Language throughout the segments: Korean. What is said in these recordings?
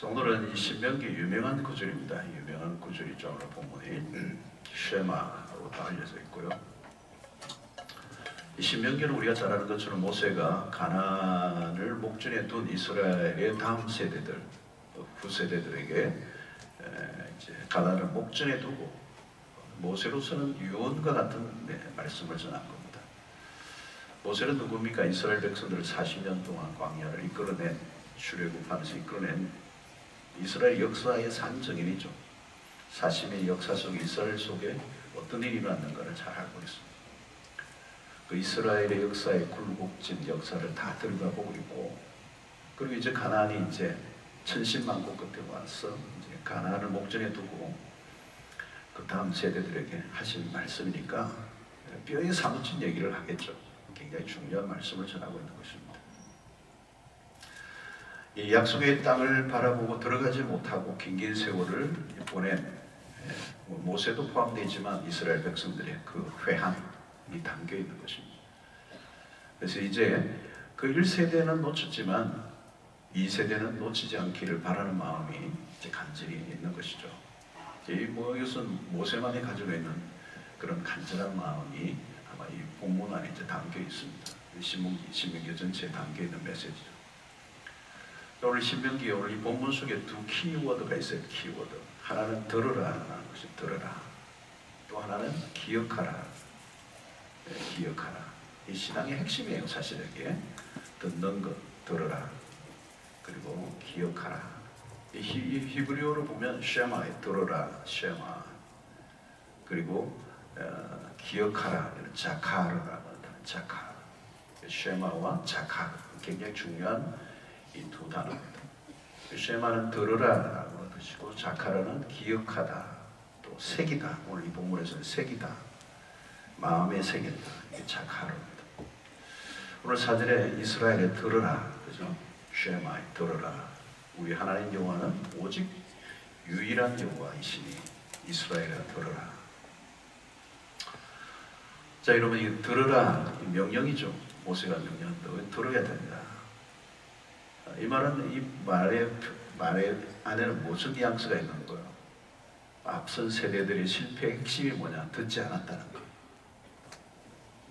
오늘은 이 신명기 유명한 구절입니다. 유명한 구절이죠. 오늘 본문이 쉐마로 다 알려져 있고요. 이 신명기는 우리가 잘 아는 것처럼 모세가 가나안을 목전에 둔 이스라엘의 다음 세대들, 후세대들에게 이제 가나안을 목전에 두고 모세로서는 유언과 같은 말씀을 전한 겁니다. 모세는 누굽니까? 이스라엘 백성들을 40년 동안 광야를 이끌어낸, 출애굽하면서 이끌어낸 이스라엘 역사의 산증인이죠. 40년의 역사 속 이스라엘 속에 어떤 일이 일어났는가를 잘 알고 있습니다. 그 이스라엘의 역사의 굴곡진 역사를 다 들여다보고 있고, 그리고 이제 가나안이 이제 천신만고 끝에 와서 이제 가나안을 목전에 두고 그 다음 세대들에게 하신 말씀이니까 뼈에 사무친 얘기를 하겠죠. 굉장히 중요한 말씀을 전하고 있는 것입니다. 이 약속의 땅을 바라보고 들어가지 못하고 긴긴 세월을 보낸 모세도 포함되지만 이스라엘 백성들의 그 회한이 담겨 있는 것입니다. 그래서 이제 그 1세대는 놓쳤지만 2세대는 놓치지 않기를 바라는 마음이 이제 간절히 있는 것이죠. 이것은 모세만이 가지고 있는 그런 간절한 마음이 아마 이 본문 안에 이제 담겨 있습니다. 신명기 전체에 담겨 있는 메시지죠. 오늘 신명기 오늘 이 본문 속에 두 키워드가 있어요. 키워드. 하나는 들으라라는 것이 들으라. 또 하나는 기억하라. 기억하라. 이 신앙의 핵심이에요. 사실에게 듣는 것, 들으라. 그리고 기억하라. 이 히브리어로 보면 쉐마, 들어라, 쉐마. 그리고 기억하라, 자카르라고 합니다. 자카. 쉐마와 자카, 굉장히 중요한 이 두 단어입니다. 쉐마는 들으라라고 하는 뜻이고, 자카르는 기억하다, 또 새기다. 오늘 이 본문에서는 새기다, 마음에 새긴다. 이게 자카르입니다. 오늘 사절에 이스라엘에 들으라, 그죠? 쉐마에 들으라. 우리 하나님 여호와는 오직 유일한 여호와이시니 이스라엘아 들으라. 자, 여러분, 이 들으라 이 명령이죠. 모세가 명령한다. 들어야 된다. 이 말은 이 말의 안에는 무슨 뉘앙스가 있는 거예요? 앞선 세대들의 실패의 핵심이 뭐냐? 듣지 않았다는 거예요.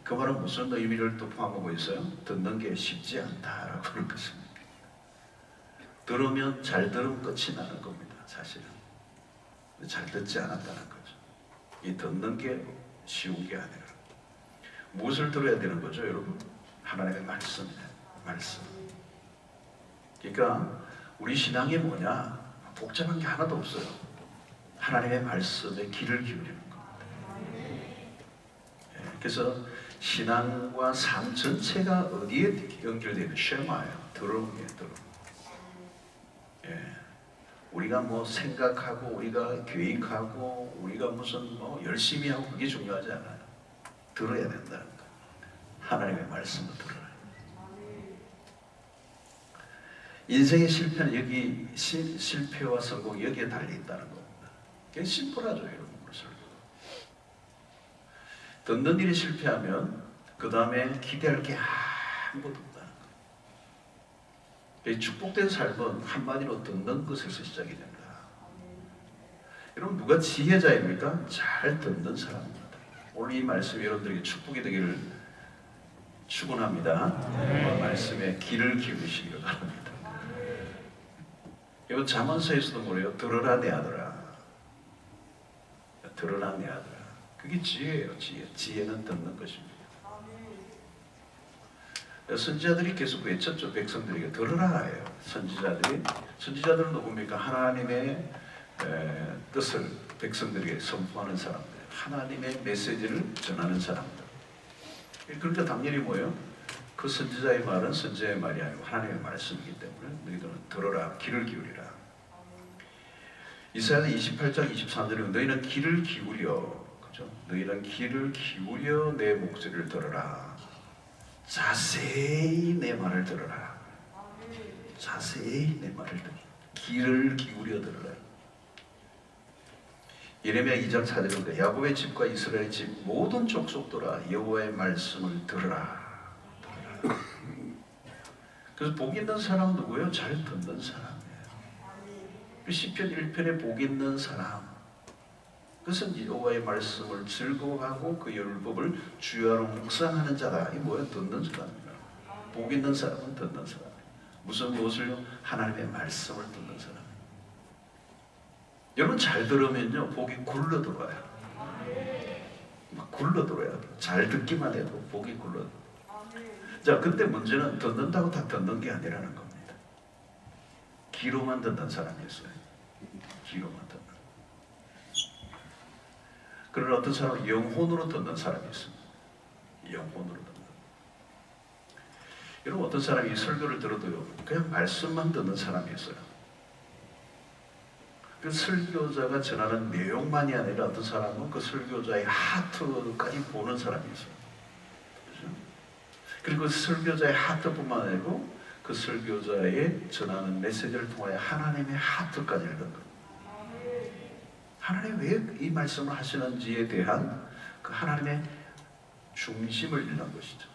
그 말은 무슨 의미를 또 포함하고 있어요? 듣는 게 쉽지 않다라고 하는 것입니다. 들으면 잘 들으면 끝이 나는 겁니다. 사실은 잘 듣지 않았다는 거죠. 이 듣는 게 쉬운 게 아니라 무엇을 들어야 되는 거죠, 여러분? 하나님의 말씀이에요. 말씀. 그러니까 우리 신앙이 뭐냐? 복잡한 게 하나도 없어요. 하나님의 말씀에 귀를 기울이는 겁니다. 그래서 신앙과 삶 전체가 어디에 연결되는 쉐마예요. 들어오는 게 들어. 우리가 뭐 생각하고 우리가 계획하고 우리가 무슨 뭐 열심히 하고 그게 중요하지 않아요. 들어야 된다는 거. 하나님의 말씀을 들어야. 인생의 실패는 여기 실패와 성공 여기에 달려 있다는 겁니다. 그게 심플하죠, 여러분. 듣는 일이 실패하면 그 다음에 기대할 게 아무것도 없다는 거예요. 축복된 삶은 한마디로 듣는 것에서 시작이 됩니다. 여러분, 누가 지혜자입니까? 잘 듣는 사람입니다. 오늘 이 말씀이 여러분들에게 축복이 되기를 축원합니다. 말씀에 귀를 기울이시기를 바랍니다. 이거 잠언서에서도 뭐래요? 들으라 내 아들아. 들으라 내 아들아. 그게 지혜예요. 지혜는 듣는 것입니다. 선지자들이 계속 외쳤죠. 백성들에게 들으라 해요. 선지자들은 누굽니까? 하나님의 뜻을 백성들에게 선포하는 사람들, 하나님의 메시지를 전하는 사람들. 그러니까 당연히 뭐예요? 그 선지자의 말은 선지자의 말이 아니고 하나님의 말씀이기 때문에 너희들은 들어라, 귀를 기울이라. 이사야 28장 23절에 너희는 귀를 기울여, 그죠? 너희는 귀를 기울여 내 목소리를 들어라. 자세히 내 말을 들어라. 자세히 내 말을 들어라. 귀를 기울여 들어라. 예레미야 2장 4절인데 야곱의 집과 이스라엘의 집 모든 족속들아 여호와의 말씀을 들으라. 그래서 복 있는 사람 누구예요? 잘 듣는 사람이에요. 시편 1편에 복 있는 사람, 그것은 여호와의 말씀을 즐거워하고 그 율법을 주야로 묵상하는 자다. 이 뭐야? 듣는 사람이야. 복 있는 사람은 듣는 사람. 무슨 무엇을요? 하나님의 말씀을 듣는 사람. 여러분 잘 들으면요 복이 굴러 들어와요. 막 굴러 들어와요. 잘 듣기만 해도 복이 굴러 들어와요. 자, 근데 문제는 듣는다고 다 듣는 게 아니라는 겁니다. 귀로만 듣는 사람이 있어요. 귀로만 듣는. 그러나 어떤 사람은 영혼으로 듣는 사람이 있습니다. 영혼으로 듣는. 여러분 어떤 사람이 설교를 들어도요 그냥 말씀만 듣는 사람이 있어요. 그 설교자가 전하는 내용만이 아니라 어떤 사람은 그 설교자의 하트까지 보는 사람이 있어요. 그렇죠? 그리고 그 설교자의 하트뿐만 아니고 그 설교자의 전하는 메시지를 통하여 하나님의 하트까지 읽는 거예요. 하나님이 왜 이 말씀을 하시는지에 대한 그 하나님의 중심을 읽는 것이죠.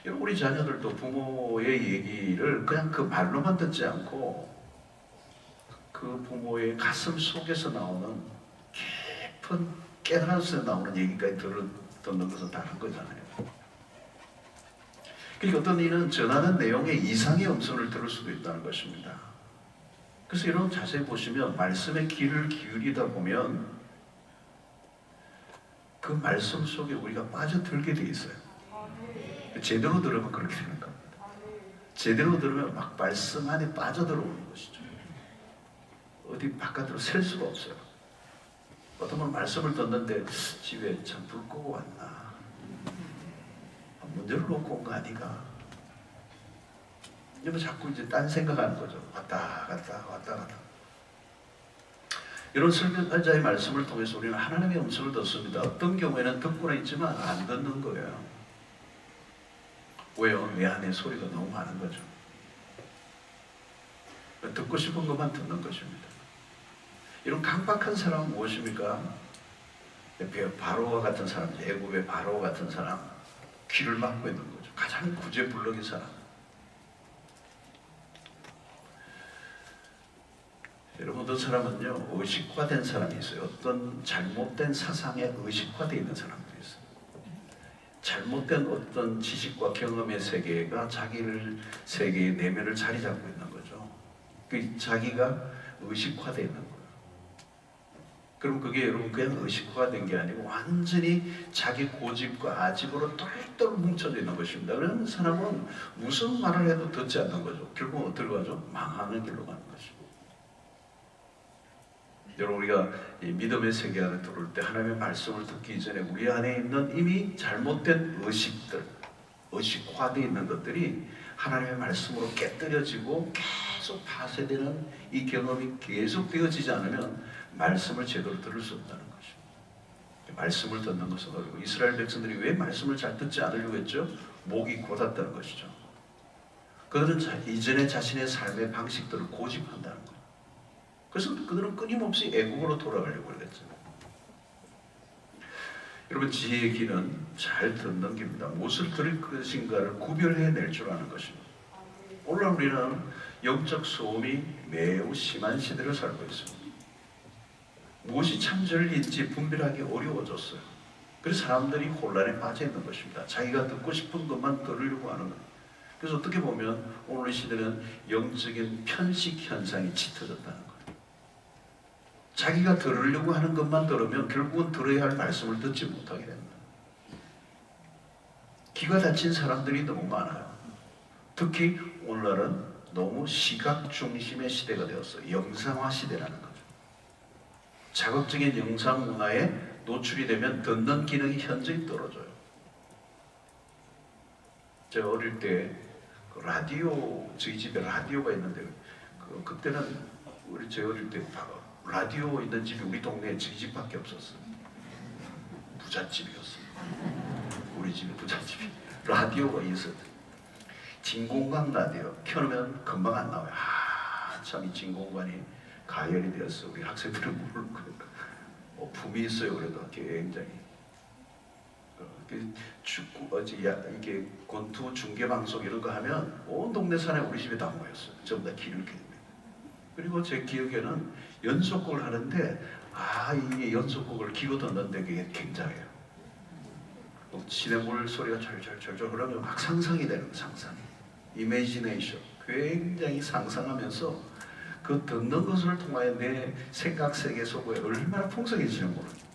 여러분 우리 자녀들도 부모의 얘기를 그냥 그 말로만 듣지 않고 그 부모의 가슴 속에서 나오는 깊은 깨달음에서 나오는 얘기까지 듣는 것은 다른 거잖아요. 그러니까 어떤 이는 전하는 내용의 이상의 음성을 들을 수도 있다는 것입니다. 그래서 여러분 자세히 보시면 말씀에 귀를 기울이다 보면 그 말씀 속에 우리가 빠져들게 돼 있어요. 제대로 들으면 그렇게 되는 겁니다. 제대로 들으면 막 말씀 안에 빠져들어오는 것이죠. 어디 바깥으로 셀 수가 없어요. 어떤 분 말씀을 듣는데 집에 참 불 끄고 왔나? 문제를 놓고 온 거 아니가? 이러면 자꾸 이제 딴 생각하는 거죠. 왔다 갔다. 이런 설교자의 말씀을 통해서 우리는 하나님의 음성을 듣습니다. 어떤 경우에는 듣고는 있지만 안 듣는 거예요. 왜요? 내 안에 소리가 너무 많은 거죠. 듣고 싶은 것만 듣는 것입니다. 이런 강박한 사람은 무엇입니까? 바로와 같은 사람, 애굽의 바로와 같은 사람, 귀를 막고 있는 거죠. 가장 구제불능인 사람. 여러분 어떤 사람은요 의식화된 사람이 있어요. 어떤 잘못된 사상에 의식화되어 있는 사람들이 있어요. 잘못된 어떤 지식과 경험의 세계가 자기를 세계의 내면을 자리 잡고 있는 거죠. 그 자기가 의식화되어 있는 거예요. 그럼 그게 여러분 그냥 의식화된 게 아니고 완전히 자기 고집과 아집으로 똘똘 뭉쳐져 있는 것입니다. 그런 사람은 무슨 말을 해도 듣지 않는 거죠. 결국 어디로 가죠? 망하는 길로 가는 것이죠. 여러분 우리가 이 믿음의 세계 안에 들어올 때 하나님의 말씀을 듣기 전에 우리 안에 있는 이미 잘못된 의식들, 의식화되어 있는 것들이 하나님의 말씀으로 깨뜨려지고 계속 파쇄되는 이 경험이 계속 되어지지 않으면 말씀을 제대로 들을 수 없다는 것입니다. 말씀을 듣는 것은 어려고 이스라엘 백성들이 왜 말씀을 잘 듣지 않으려고 했죠? 목이 곧았다는 것이죠. 그들은 이전에 자신의 삶의 방식들을 고집한다는 거예요. 그래서 그들은 끊임없이 애국으로 돌아가려고 그랬죠. 여러분 지혜의 길은 잘 듣는 길입니다. 무엇을 들을 것인가를 구별해낼 줄 아는 것입니다. 오늘 우리는 영적 소음이 매우 심한 시대를 살고 있습니다. 무엇이 참 진리인지 분별하기 어려워졌어요. 그래서 사람들이 혼란에 빠져 있는 것입니다. 자기가 듣고 싶은 것만 들으려고 하는 거예요. 그래서 어떻게 보면 오늘 시대는 영적인 편식 현상이 짙어졌다는 거예요. 자기가 들으려고 하는 것만 들으면 결국은 들어야 할 말씀을 듣지 못하게 됩니다. 귀가 닫힌 사람들이 너무 많아요. 특히 오늘날은 너무 시각 중심의 시대가 되었어요. 영상화 시대라는 거죠. 자극적인 영상 문화에 노출이 되면 듣는 기능이 현저히 떨어져요. 제가 어릴 때 그 라디오, 저희 집에 라디오가 있는데 그때는 제가 어릴 때 라디오 있는 집이 우리 동네에 저희 집밖에 없었어요. 부잣집이었어요. 우리 집이 부잣집이. 라디오가 있었어요. 진공관 라디오 켜놓으면 금방 안 나와요. 참 이 진공관이 가열이 되었어. 우리 학생들은 모르는 거예요. 붐이 있어요. 그래도 굉장히 축구 이게 권투 중계 방송 이런 거 하면 온 동네 산에 우리 집에 다 모였어요. 전부 다 기를 이렇게 됩니다. 그리고 제 기억에는 연속곡을 하는데 이게 연속곡을 귀로 듣는데 그게 굉장해요. 시냇물 소리가 절절절절 흐르면 막 상상이 되는 상상. 이미지네이션. 굉장히 상상하면서 그 듣는 것을 통하여 내 생각 세계 속에 얼마나 풍성해지는 모르죠.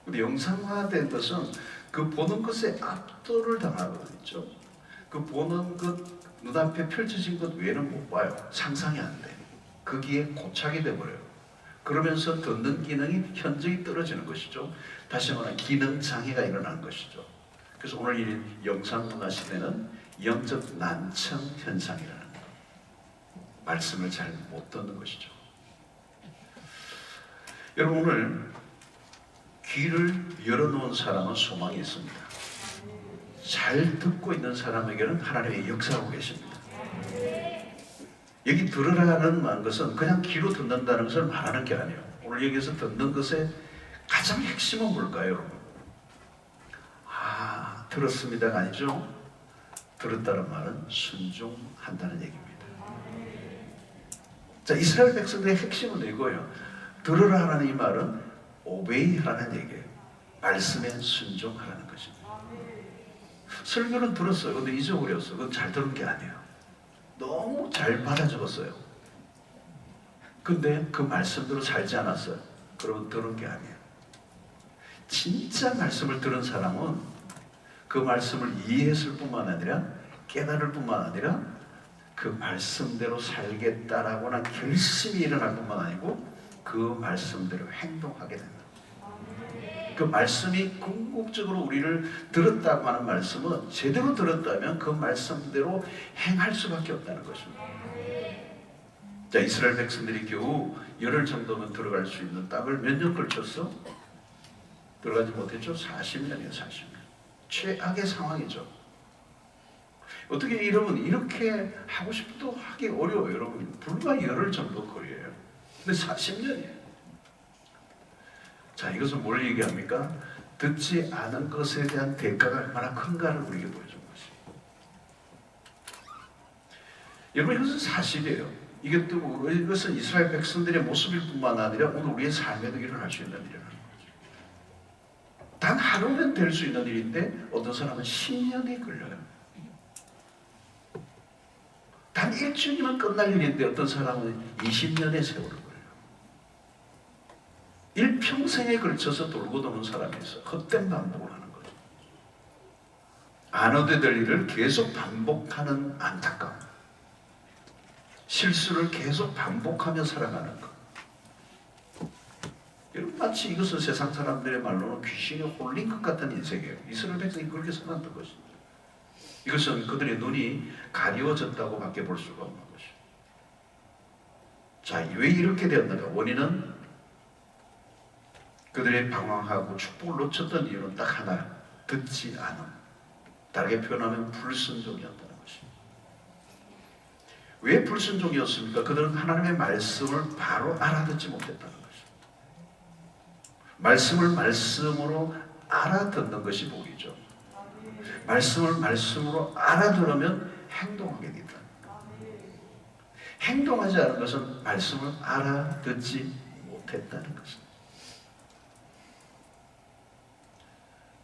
근데 영상화된 것은 그 보는 것에 압도를 당하거든요. 그 보는 것 눈앞에 펼쳐진 것 외에는 못 봐요. 상상이 안 돼. 거기에 고착이 돼버려요. 그러면서 듣는 기능이 현저히 떨어지는 것이죠. 다시 말하면 기능 장애가 일어나는 것이죠. 그래서 오늘 이 영상문화 시대는 영적 난청 현상이라는 거. 말씀을 잘 못 듣는 것이죠. 여러분, 오늘 귀를 열어놓은 사람은 소망이 있습니다. 잘 듣고 있는 사람에게는 하나님의 역사하고 계십니다. 여기 들으라는 것은 그냥 귀로 듣는다는 것을 말하는 게 아니에요. 오늘 여기서 듣는 것의 가장 핵심은 뭘까요, 여러분? 들었습니다가 아니죠. 들었다는 말은 순종한다는 얘기입니다. 자, 이스라엘 백성들의 핵심은 이거예요. 들으라 하는 이 말은 오베이 하라는 얘기예요. 말씀에 순종하라는 것입니다. 설교는 들었어요. 근데 잊어버렸어요. 그건 잘 들은 게 아니에요. 너무 잘 받아 적었어요. 근데 그 말씀대로 살지 않았어요. 그러면 들은 게 아니에요. 진짜 말씀을 들은 사람은 그 말씀을 이해했을 뿐만 아니라 깨달을 뿐만 아니라 그 말씀대로 살겠다라고는 결심이 일어날 뿐만 아니고 그 말씀대로 행동하게 된다. 그 말씀이 궁극적으로 우리를 들었다고 하는 말씀은 제대로 들었다면 그 말씀대로 행할 수밖에 없다는 것입니다. 자, 이스라엘 백성들이 겨우 열흘 정도면 들어갈 수 있는 땅을 몇 년 걸쳤어? 들어가지 못했죠? 40년이에요. 40년. 최악의 상황이죠. 어떻게 여러분 이렇게 하고 싶어도 하기 어려워요. 여러분 불과 열흘 정도 거리예요. 근데 40년이에요. 자, 이것은 뭘 얘기합니까? 듣지 않은 것에 대한 대가가 얼마나 큰가를 우리에게 보여준 것입니다. 여러분, 이것은 사실이에요. 이것은 이스라엘 백성들의 모습일 뿐만 아니라 오늘 우리의 삶에도 일어날 수 있는 일이라는 거죠. 단 하루면 될 수 있는 일인데 어떤 사람은 10년이 걸려요. 단 일주일이면 끝날 일인데 어떤 사람은 20년의 세월을 걸려요. 일평생에 걸쳐서 돌고 도는 사람이 있어. 헛된 반복을 하는 거죠. 안 얻어야 될 일을 계속 반복하는 안타까움. 실수를 계속 반복하며 살아가는 것. 여러분, 마치 이것은 세상 사람들의 말로는 귀신에 홀린 것 같은 인생이에요. 이스라엘 백성이 그렇게 살았던 것입니다. 이것은 그들의 눈이 가리워졌다고 밖에 볼 수가 없는 것이죠. 자, 왜 이렇게 되었는가? 원인은 그들의 방황하고 축복을 놓쳤던 이유는 딱 하나, 듣지 않음. 다르게 표현하면 불순종이었다는 것입니다. 왜 불순종이었습니까? 그들은 하나님의 말씀을 바로 알아듣지 못했다는 것입니다. 말씀을 말씀으로 알아듣는 것이 복이죠. 말씀을 말씀으로 알아들으면 행동하게 된다. 행동하지 않은 것은 말씀을 알아듣지 못했다는 것입니다.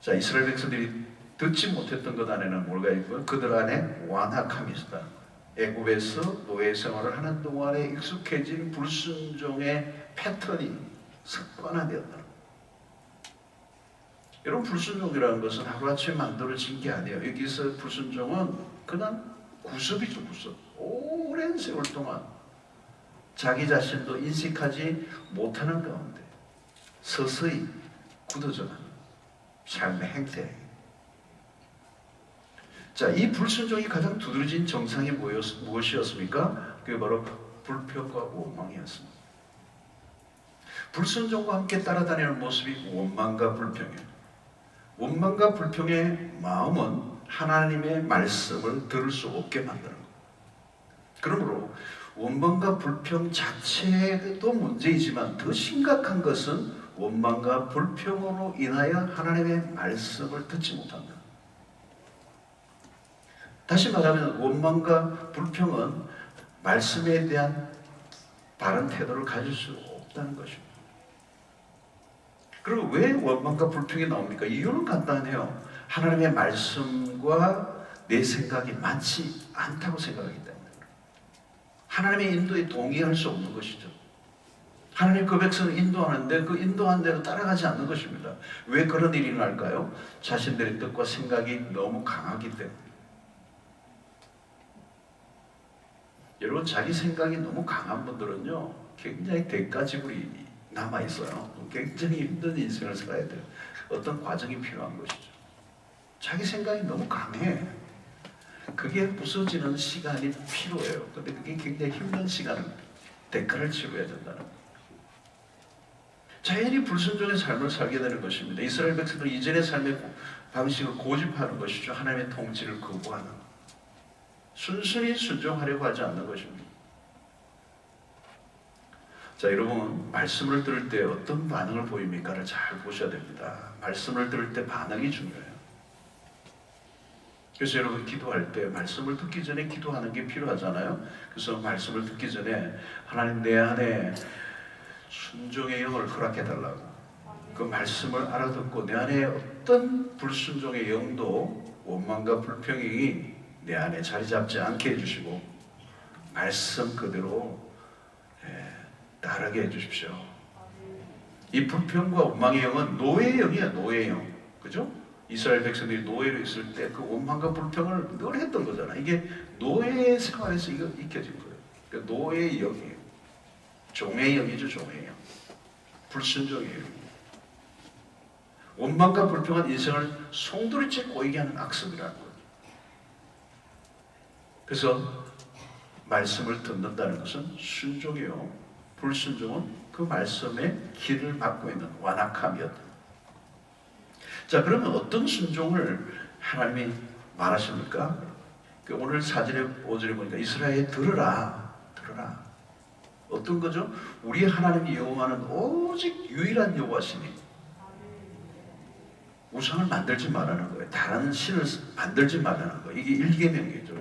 자, 이스라엘 백성들이 듣지 못했던 것 안에는 뭐가 있고요? 그들 안에 완악함이 있었다는 거예요. 애굽에서 노예 생활을 하는 동안에 익숙해진 불순종의 패턴이 습관화되었다는 거예요. 여러분, 불순종이라는 것은 하루아침에 만들어진 게 아니에요. 여기서 불순종은 그냥 구습이죠, 구습. 오랜 세월 동안 자기 자신도 인식하지 못하는 가운데 서서히 굳어져가는 삶의 행태. 자, 이 불순종이 가장 두드러진 정상이 무엇이었습니까? 그게 바로 불평과 원망이었습니다. 불순종과 함께 따라다니는 모습이 원망과 불평이에요. 원망과 불평의 마음은 하나님의 말씀을 들을 수 없게 만드는 거예요. 그러므로 원망과 불평 자체도 문제이지만 더 심각한 것은 원망과 불평으로 인하여 하나님의 말씀을 듣지 못한다. 다시 말하면 원망과 불평은 말씀에 대한 바른 태도를 가질 수 없다는 것입니다. 그리고 왜 원망과 불평이 나옵니까? 이유는 간단해요. 하나님의 말씀과 내 생각이 맞지 않다고 생각하기 때문에. 하나님의 인도에 동의할 수 없는 것이죠. 하나님 그 백성을 인도하는데 그 인도한 대로 따라가지 않는 것입니다. 왜 그런 일이 날까요? 자신들의 뜻과 생각이 너무 강하기 때문에. 여러분, 자기 생각이 너무 강한 분들은요, 굉장히 대가지불이 남아있어요. 굉장히 힘든 인생을 살아야 돼요. 어떤 과정이 필요한 것이죠. 자기 생각이 너무 강해. 그게 부서지는 시간이 필요해요. 근데 그게 굉장히 힘든 시간을, 대가를 치러야 된다는 거예요. 자연히 불순종의 삶을 살게 되는 것입니다. 이스라엘 백성들은 이전의 삶의 방식을 고집하는 것이죠. 하나님의 통치를 거부하는. 순순히 순종하려고 하지 않는 것입니다. 자, 여러분, 말씀을 들을 때 어떤 반응을 보입니까를 잘 보셔야 됩니다. 말씀을 들을 때 반응이 중요해요. 그래서 여러분, 기도할 때 말씀을 듣기 전에 기도하는 게 필요하잖아요. 그래서 말씀을 듣기 전에 하나님, 내 안에 순종의 영을 허락해달라고, 그 말씀을 알아듣고 내 안에 어떤 불순종의 영도, 원망과 불평이 내 안에 자리 잡지 않게 해주시고 말씀 그대로 따르게 해주십시오. 이 불평과 원망의 영은 노예의 영이에요. 노예의 영. 그죠? 이스라엘 백성들이 노예로 있을 때 그 원망과 불평을 늘 했던 거잖아요. 이게 노예 생활에서 이거 익혀진 거예요. 그러니까 노예의 영이에요. 종의 영이죠. 종의 영. 불순종의 영. 원망과 불평은 인생을 송두리째 꼬이게 하는 악습이라는 거예요. 그래서 말씀을 듣는다는 것은 순종이요, 불순종은 그 말씀의 길을 막고 있는 완악함이었다. 자, 그러면 어떤 순종을 하나님이 말하십니까? 오늘 4절에 5절에 보니까 이스라엘 들으라, 들으라. 어떤 거죠? 우리 하나님 여호와는 오직 유일한 여호와시니 우상을 만들지 말라는 거예요. 다른 신을 만들지 말라는 거예요. 이게 일계명이죠.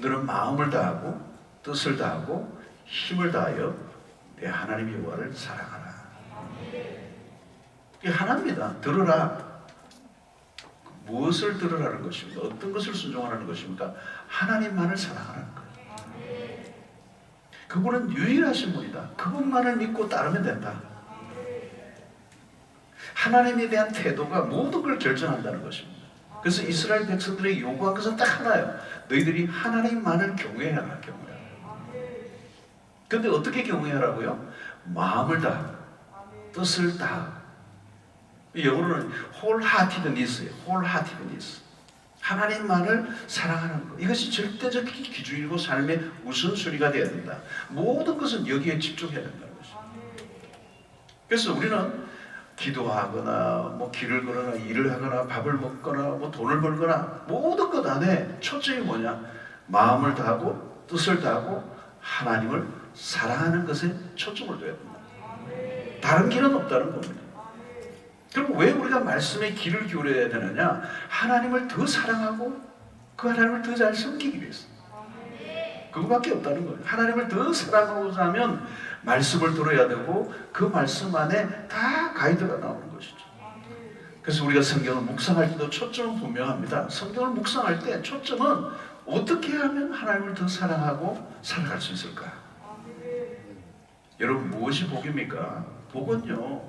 너는 마음을 다하고 뜻을 다하고 힘을 다하여 내 하나님 여호와를 사랑하라. 이게 하나입니다. 들으라. 무엇을 들으라는 것입니까? 어떤 것을 순종하라는 것입니까? 하나님만을 사랑하라는 거예요. 그분은 유일하신 분이다. 그분만을 믿고 따르면 된다. 하나님에 대한 태도가 모든 걸 결정한다는 것입니다. 그래서 이스라엘 백성들에게 요구한 것은 딱 하나예요. 너희들이 하나님만을 경외하라, 경외하라. 근데 어떻게 경외하라고요? 마음을 다, 뜻을 다. 영어로는 wholeheartedness예요. wholeheartedness. 하나님만을 사랑하는 것. 이것이 절대적 기준이고 삶의 우선순위가 되어야 된다. 모든 것은 여기에 집중해야 된다는 것입니다. 그래서 우리는 기도하거나 뭐 길을 걸거나 일을 하거나 밥을 먹거나 뭐 돈을 벌거나 모든 것 안에 초점이 뭐냐? 마음을 다하고 뜻을 다하고 하나님을 사랑하는 것에 초점을 둬야 된다. 다른 길은 없다는 겁니다. 그럼 왜 우리가 말씀의 길을 기울여야 되느냐? 하나님을 더 사랑하고 그 하나님을 더 잘 섬기기 위해서. 그거밖에 없다는 거예요. 하나님을 더 사랑하고자 하면 말씀을 들어야 되고 그 말씀 안에 다 가이드가 나오는 것이죠. 그래서 우리가 성경을 묵상할 때도 초점은 분명합니다. 성경을 묵상할 때 초점은 어떻게 하면 하나님을 더 사랑하고 살아갈 수 있을까? 여러분, 무엇이 복입니까? 복은요,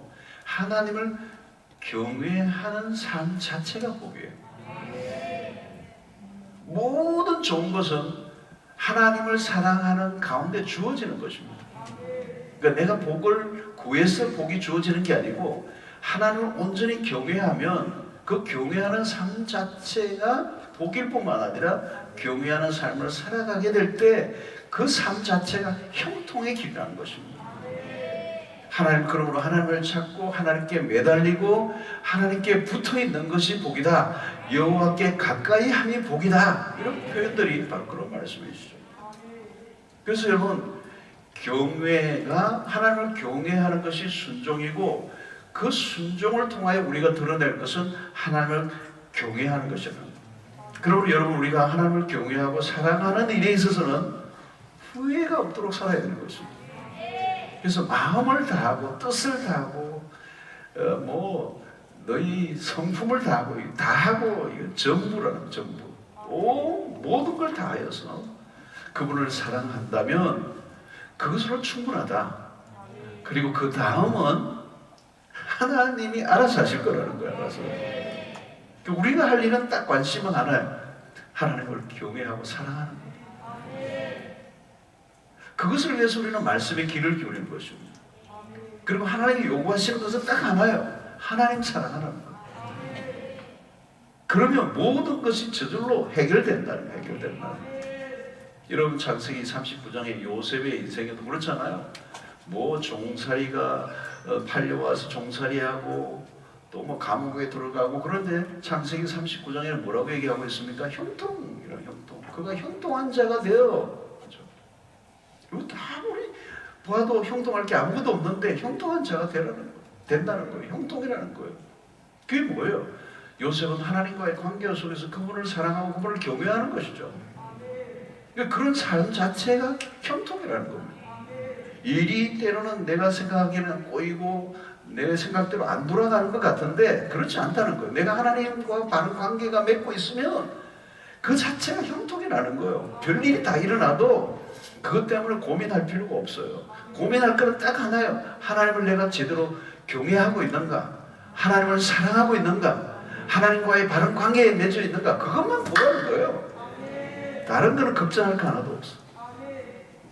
하나님을 경외하는 삶 자체가 복이에요. 모든 좋은 것은 하나님을 사랑하는 가운데 주어지는 것입니다. 그러니까 내가 복을 구해서 복이 주어지는 게 아니고 하나님을 온전히 경외하면 그 경외하는 삶 자체가 복일 뿐만 아니라 경외하는 삶을 살아가게 될 때 그 삶 자체가 형통의 길이라는 것입니다. 하나님, 그러므로 하나님을 찾고 하나님께 매달리고 하나님께 붙어있는 것이 복이다. 여호와께 가까이 함이 복이다. 이런 표현들이 바로 그런 말씀이시죠. 그래서 여러분, 경외가, 하나님을 경외하는 것이 순종이고 그 순종을 통하여 우리가 드러낼 것은 하나님을 경외하는 것이라는 거예요. 그러므로 여러분, 우리가 하나님을 경외하고 사랑하는 일에 있어서는 후회가 없도록 살아야 되는 것입니다. 그래서 마음을 다하고 뜻을 다하고 너희 성품을 다하고 이거 전부라는, 전부 모든 걸 다하여서 그분을 사랑한다면 그것으로 충분하다. 그리고 그 다음은 하나님이 알아서 하실 거라는 거야. 알아서. 우리가 할 일은 딱 관심은 하나요. 하나님을 경외하고 사랑하는 거예요. 그것을 위해서 우리는 말씀의 길을 기울이는 것입니다. 그리고 하나님이 요구하시는 것은 딱 하나예요. 하나님 사랑하는 거예요. 그러면 모든 것이 저절로 해결된다는 거예요. 해결된다는 거예요. 여러분, 창세기 39장의 요셉의 인생에도 그렇잖아요. 종살이가 팔려와서 종살이하고 또 감옥에 들어가고, 그런데 창세기 39장에는 뭐라고 얘기하고 있습니까? 형통이라, 형통. 그가 형통한 자가 되어. 그렇죠? 이거 다 우리 봐도 형통할 게 아무것도 없는데 형통한 자가 된다는 거예요. 형통이라는 거예요. 그게 뭐예요? 요셉은 하나님과의 관계 속에서 그분을 사랑하고 그분을 경외하는 것이죠. 그러니까 그런 삶 자체가 형통이라는 겁니다. 일이 때로는 내가 생각하기에는 꼬이고 내 생각대로 안 돌아가는 것 같은데 그렇지 않다는 거예요. 내가 하나님과 바른 관계가 맺고 있으면 그 자체가 형통이라는 거예요. 별일이 다 일어나도 그것 때문에 고민할 필요가 없어요. 고민할 거는 딱 하나예요. 하나님을 내가 제대로 경외하고 있는가? 하나님을 사랑하고 있는가? 하나님과의 바른 관계에 맺어 있는가? 그것만 보라는 거예요. 다른 거는 걱정할 거 하나도 없어.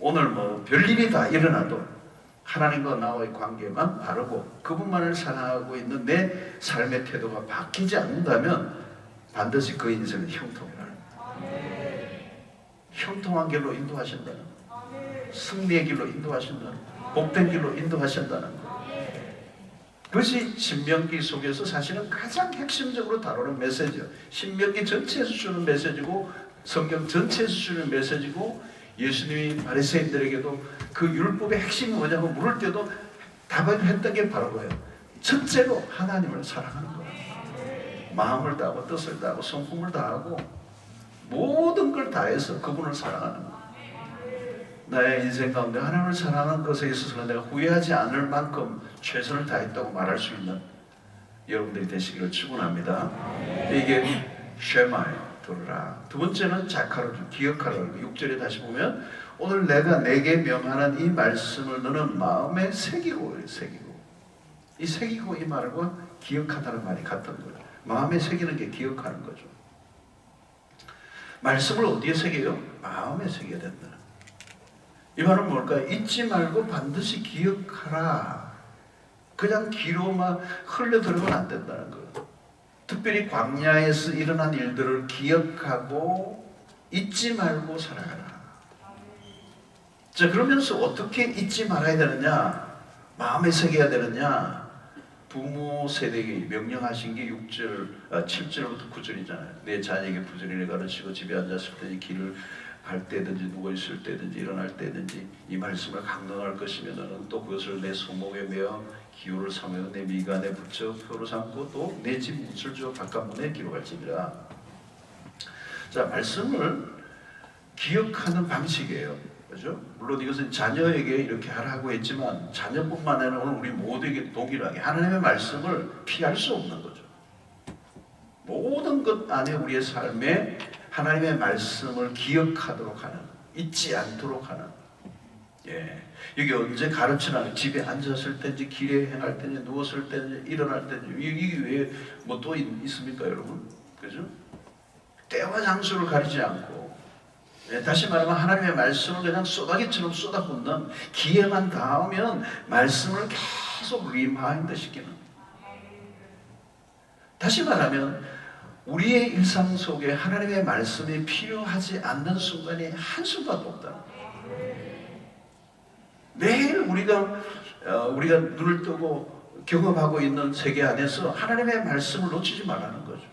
오늘 별일이 다 일어나도 하나님과 나와의 관계만 바르고 그분만을 사랑하고 있는 내 삶의 태도가 바뀌지 않는다면 반드시 그 인생은 형통이라는 거예요. 형통한 길로 인도하신다는 거예요. 승리의 길로 인도하신다는 거예요. 복된 길로 인도하신다는 거예요. 그것이 신명기 속에서 사실은 가장 핵심적으로 다루는 메시지예요. 신명기 전체에서 주는 메시지고 성경 전체에서 주는 메시지고, 예수님이 바리새인들에게도 그 율법의 핵심이 뭐냐고 물을 때도 답을 했던 게 바로 뭐예요? 첫째로 하나님을 사랑하는 거예요. 마음을 다하고 뜻을 다하고 성품을 다하고 모든 걸 다해서 그분을 사랑하는 거예요. 나의 인생 가운데 하나님을 사랑하는 것에 있어서는 내가 후회하지 않을 만큼 최선을 다했다고 말할 수 있는 여러분들이 되시기를 축원합니다. 이게 쉐마예요. 들으라. 두 번째는 자카르, 기억하라. 6절에 다시 보면 오늘 내가 내게 명하는 이 말씀을 너는 마음에 새기고. 이 새기고 이 말과 기억하다는 말이 같은 거예요. 마음에 새기는 게 기억하는 거죠. 말씀을 어디에 새겨요? 마음에 새겨야 된다. 이 말은 뭘까요? 잊지 말고 반드시 기억하라. 그냥 귀로만 흘려 들어가면 안 된다는 거예요. 특별히 광야에서 일어난 일들을 기억하고 잊지 말고 살아가라. 자, 그러면서 어떻게 잊지 말아야 되느냐? 마음에 새겨야 되느냐? 부모 세대에게 명령하신 게 7절부터 9절이잖아요. 내 자녀에게 부지런히 가르치고 집에 앉았을 때든지 길을 갈 때든지 누워있을 때든지 일어날 때든지 이 말씀을 강론할 것이면 너는 또 그것을 내 손목에 메어 기호를 삼으며 내 미간에 붙여 표로 삼고 또 내 집 문을 주어 바깥문에 기록할지니라. 자, 말씀을 기억하는 방식이에요. 그렇죠? 물론 이것은 자녀에게 이렇게 하라고 했지만 자녀뿐만 아니라 오늘 우리 모두에게 동일하게 하나님의 말씀을 피할 수 없는 거죠. 모든 것 안에 우리의 삶에 하나님의 말씀을 기억하도록 하는, 잊지 않도록 하는. 여기 언제 가르치나 집에 앉았을 때인지 길에 행할 때인지 누웠을 때인지 일어날 때인지 이게 왜 뭐 또 있습니까, 여러분? 그죠? 때와 장소를 가리지 않고 다시 말하면 하나님의 말씀을 그냥 쏟아기처럼 쏟아붓는 기회만 닿으면 말씀을 계속 리마인드 시키는. 다시 말하면 우리의 일상 속에 하나님의 말씀이 필요하지 않는 순간이 한순간도 없다는 거예요. 매일 우리가 눈을 뜨고 경험하고 있는 세계 안에서 하나님의 말씀을 놓치지 말라는 거죠.